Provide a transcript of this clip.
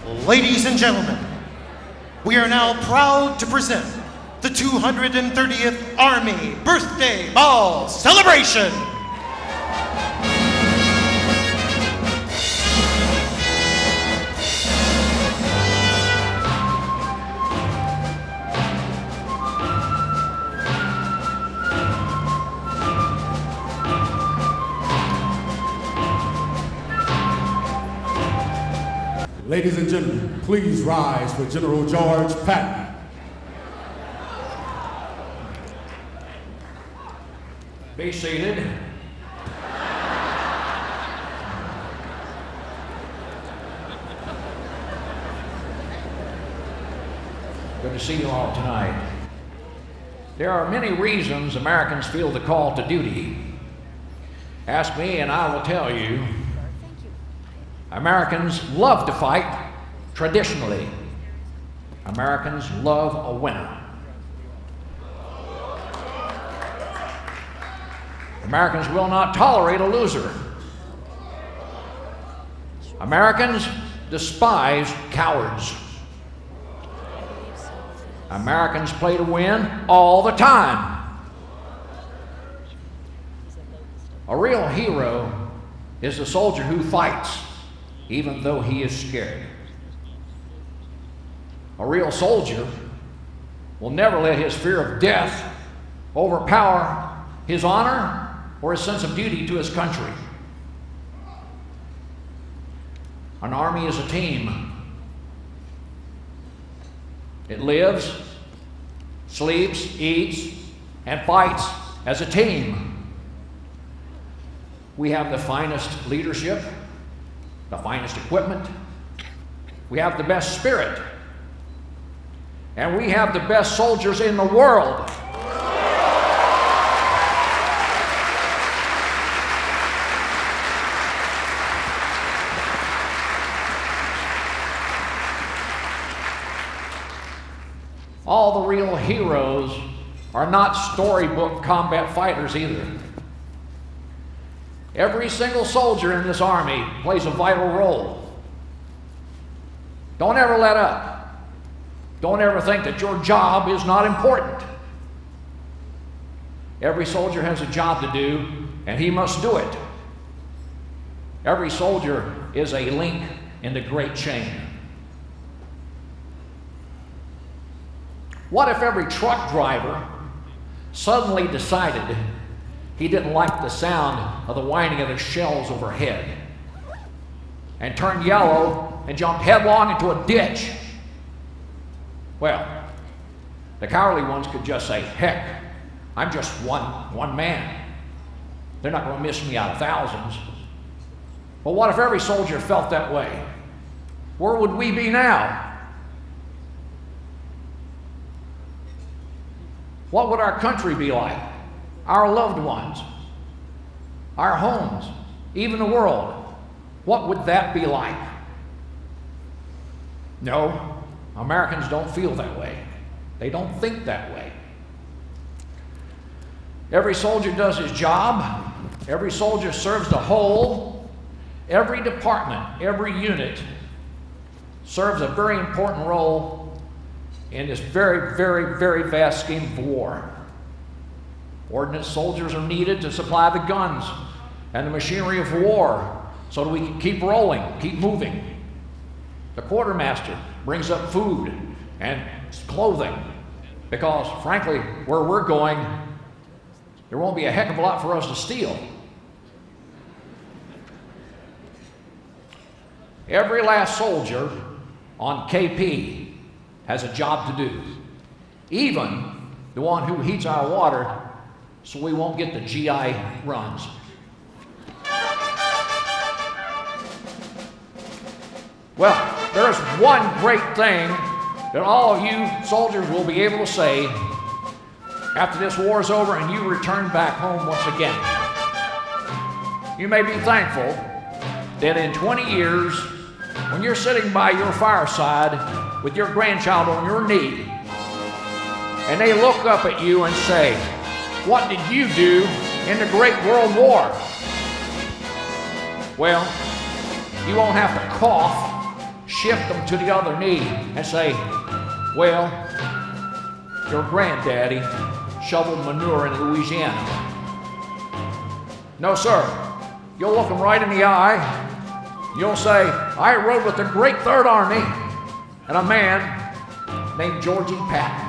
Ladies and gentlemen, we are now proud to present the 230th Army Birthday Ball Celebration. Ladies and gentlemen, please rise for General George Patton. Be seated. Good to see you all tonight. There are many reasons Americans feel the call to duty. Ask me and I will tell you. Americans love to fight traditionally. Americans love a winner. Americans will not tolerate a loser. Americans despise cowards. Americans play to win all the time. A real hero is the soldier who fights even though he is scared. A real soldier will never let his fear of death overpower his honor or his sense of duty to his country. An army is a team. It lives, sleeps, eats, and fights as a team. We have the finest leadership, the finest equipment, we have the best spirit, and we have the best soldiers in the world. All the real heroes are not storybook combat fighters either. Every single soldier in this army plays a vital role. Don't ever let up. Don't ever think that your job is not important. Every soldier has a job to do, and he must do it. Every soldier is a link in the great chain. What if every truck driver suddenly decided he didn't like the sound of the whining of the shells overhead and turned yellow and jumped headlong into a ditch? Well, the cowardly ones could just say, heck, I'm just one man. They're not going to miss me out of thousands. But what if every soldier felt that way? Where would we be now? What would our country be like? Our loved ones, our homes, even the world. What would that be like? No, Americans don't feel that way. They don't think that way. Every soldier does his job. Every soldier serves the whole. Every department, every unit serves a very important role in this very, very, very vast scheme of war. Ordnance soldiers are needed to supply the guns and the machinery of war so that we can keep rolling, keep moving. The quartermaster brings up food and clothing because, frankly, where we're going, there won't be a heck of a lot for us to steal. Every last soldier on KP has a job to do, even the one who heats our water so we won't get the GI runs. Well, there's one great thing that all of you soldiers will be able to say after this war is over and you return back home once again. You may be thankful that in 20 years, when you're sitting by your fireside with your grandchild on your knee, and they look up at you and say, "What did you do in the Great World War?" Well, you won't have to cough, shift them to the other knee and say, well, your granddaddy shoveled manure in Louisiana. No, sir. You'll look them right in the eye. You'll say, I rode with the great Third Army and a man named Georgie Patton.